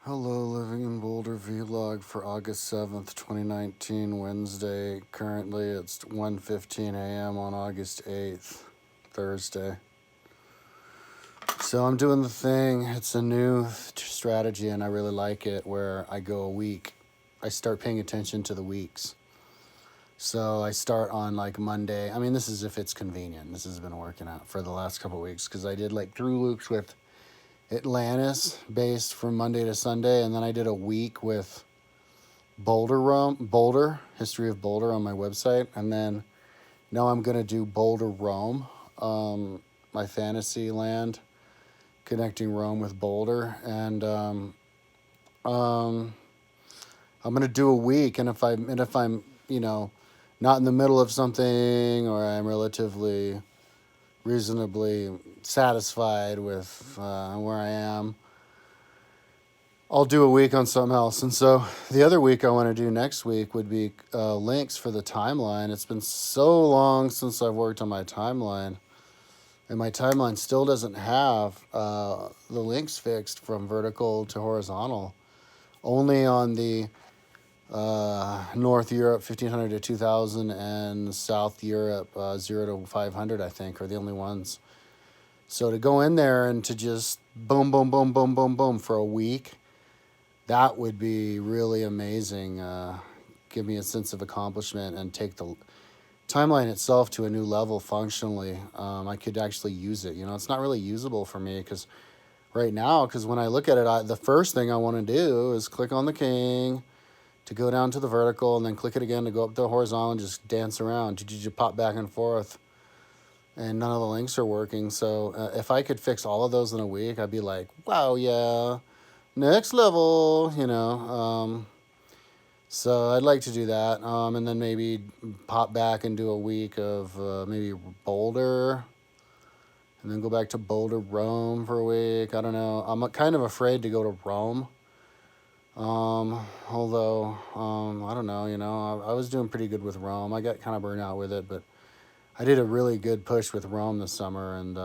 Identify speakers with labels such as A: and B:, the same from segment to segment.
A: Hello, Living in Boulder vlog for August 7th, 2019, Wednesday. Currently it's 1:15 a.m. on August 8th, Thursday. So I'm doing the thing. It's a new strategy and I really like it where I go a week. I start paying attention to the weeks. So I start on like Monday. I mean, this is if it's convenient. This has been working out for the last couple of weeks because I did like 3 weeks with Atlantis based from Monday to Sunday, and then I did a week with Boulder History of Boulder on my website, and then now I'm gonna do BouldeRome, my fantasy land, connecting Rome with Boulder, and um, I'm gonna do a week, and if I'm not in the middle of something or I'm relatively reasonably satisfied with where I am, I'll do a week on something else. And so the other week I want to do next week would be links for the timeline. It's been so long since I've worked on my timeline, and my timeline still doesn't have the links fixed from vertical to horizontal. Only on the North Europe 1500 to 2000 and South Europe 0 to 500, I think, are the only ones. So to go in there and to just boom, boom, boom, boom, boom, boom for a week, that would be really amazing. Give me a sense of accomplishment and take the timeline itself to a new level functionally. I could actually use it. It's not really usable for me because right now, because when I look at it, the first thing I want to do is click on the king to go down to the vertical and then click it again to go up to the horizontal and just dance around. You pop back and forth. And none of the links are working. So if I could fix all of those in a week, I'd be like, wow, yeah, next level. So I'd like to do that, and then maybe pop back and do a week of maybe Boulder, and then go back to Boulder, Rome for a week. I don't know. I'm kind of afraid to go to Rome. Although I don't know. I was doing pretty good with Rome. I got kind of burned out with it, but I did a really good push with Rome this summer, and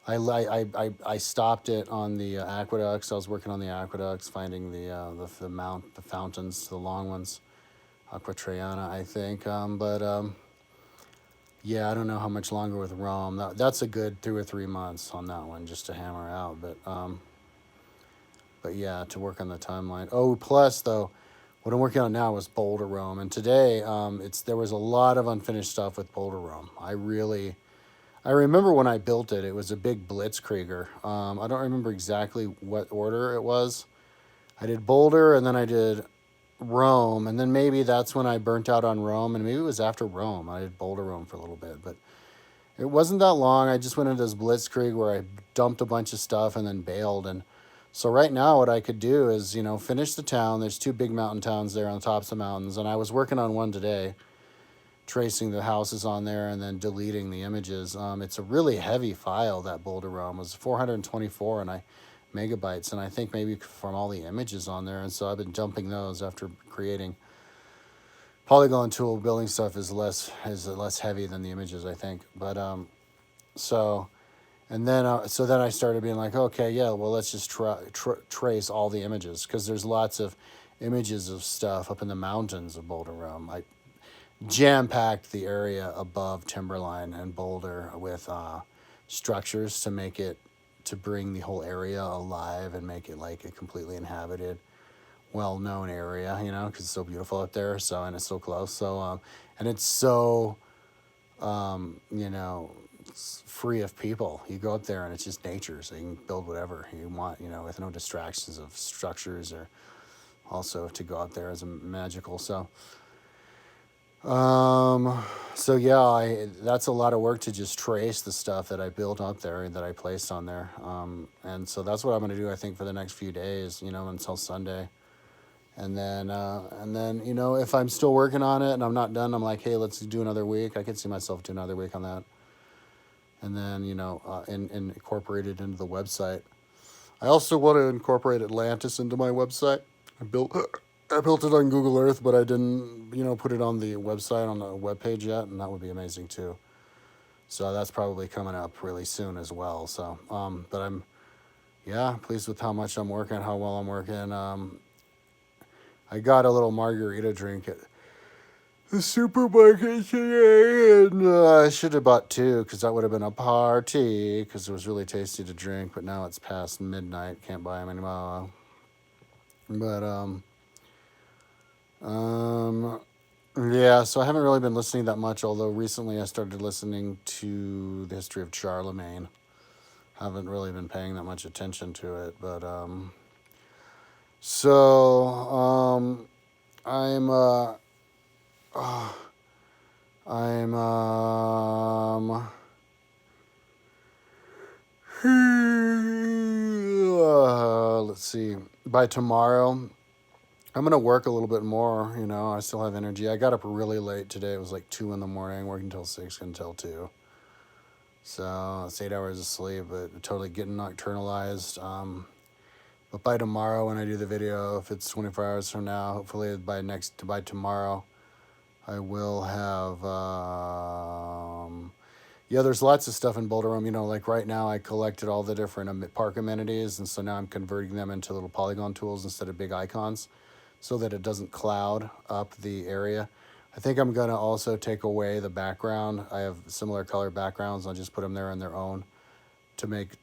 A: I stopped it on the aqueducts. I was working on the aqueducts, finding the fountains, the long ones, Aqua Traiana, I think. But yeah, I don't know how much longer with Rome. That's a good 2 or 3 months on that one just to hammer out. But yeah, to work on the timeline. Oh, plus though, what I'm working on now is BouldeRome, and today there was a lot of unfinished stuff with BouldeRome. I remember when I built it, it was a big blitzkrieger. I don't remember exactly what order it was. I did Boulder, and then I did Rome, and then maybe that's when I burnt out on Rome, and maybe it was after Rome. I did BouldeRome for a little bit, but it wasn't that long. I just went into this blitzkrieg where I dumped a bunch of stuff and then bailed. And so right now what I could do is, finish the town. There's 2 big mountain towns there on the tops of the mountains, and I was working on one today, tracing the houses on there and then deleting the images. It's a really heavy file, that BouldeRome. It was 424 megabytes, and I think maybe from all the images on there. And so I've been dumping those after creating. Polygon tool building stuff is less heavy than the images, I think. But so and then so then I started being like, okay, yeah, well, let's just trace all the images, because there's lots of images of stuff up in the mountains of BouldeRome. I jam-packed the area above Timberline and Boulder with structures to bring the whole area alive and make it like a completely inhabited, well-known area, because it's so beautiful up there. So, and it's so close. So, and it's so, it's free of people. You go up there and it's just nature, so you can build whatever you want, with no distractions of structures, or also to go out there as a magical. So yeah, that's a lot of work to just trace the stuff that I built up there and that I placed on there. And so that's what I'm going to do, I think, for the next few days, until Sunday. And then, if I'm still working on it and I'm not done, I'm like, hey, let's do another week. I could see myself doing another week on that. And then, incorporate it into the website. I also want to incorporate Atlantis into my website. I built it on Google Earth, but I didn't, put it on the website, on the webpage yet, and that would be amazing too. So that's probably coming up really soon as well. So, but I'm yeah, pleased with how much I'm working, how well I'm working. I got a little margarita drink at the supermarket today, and I should have bought two because that would have been a party because it was really tasty to drink. But now it's past midnight, can't buy them anymore. But um, yeah. So I haven't really been listening that much. Although recently I started listening to the history of Charlemagne. Haven't really been paying that much attention to it, but so I'm I'm let's see. By tomorrow, I'm gonna work a little bit more. You know, I still have energy. I got up really late today. It was like 2 in the morning, working until 6, until 2. So it's 8 hours of sleep, but totally getting nocturnalized. But by tomorrow, when I do the video, if it's 24 hours from now, hopefully by tomorrow, I will have. Yeah, there's lots of stuff in BouldeRome. You know, like right now, I collected all the different park amenities, and so now I'm converting them into little polygon tools instead of big icons, so that it doesn't cloud up the area. I think I'm gonna also take away the background. I have similar color backgrounds. I'll just put them there on their own to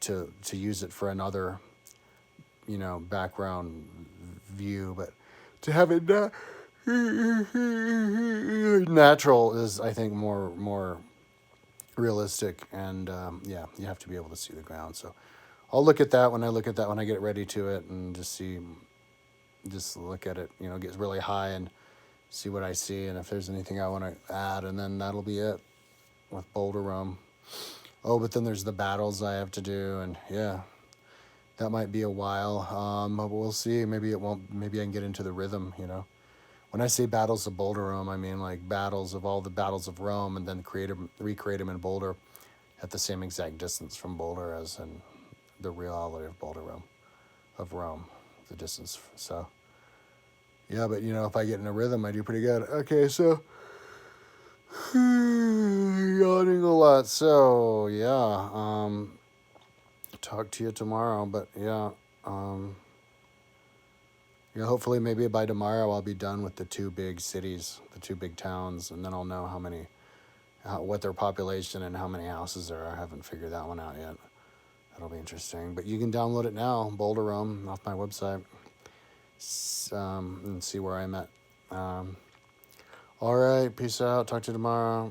A: use it for another, you know, background view. But to have it natural is, I think, more realistic, and yeah, you have to be able to see the ground. So I'll look at that when I get ready to it, and just look at it, you know, get really high and see what I see, and if there's anything I want to add, and then that'll be it with BouldeRome. Oh, but then there's the battles I have to do, and yeah, that might be a while. But we'll see. Maybe it won't. Maybe I can get into the rhythm. You know, when I say battles of BouldeRome, I mean like battles of all the battles of Rome, and then recreate them in Boulder at the same exact distance from Boulder as in the reality of BouldeRome, of Rome, the distance. So yeah, but you know, if I get in a rhythm, I do pretty good. Okay, so yawning a lot. So yeah, talk to you tomorrow. But yeah, um, yeah. Hopefully, maybe by tomorrow I'll be done with the two big cities, the two big towns, and then I'll know what their population and how many houses there are. I haven't figured that one out yet. That'll be interesting. But you can download it now, BouldeRome, off my website, and see where I'm at. All right, peace out. Talk to you tomorrow.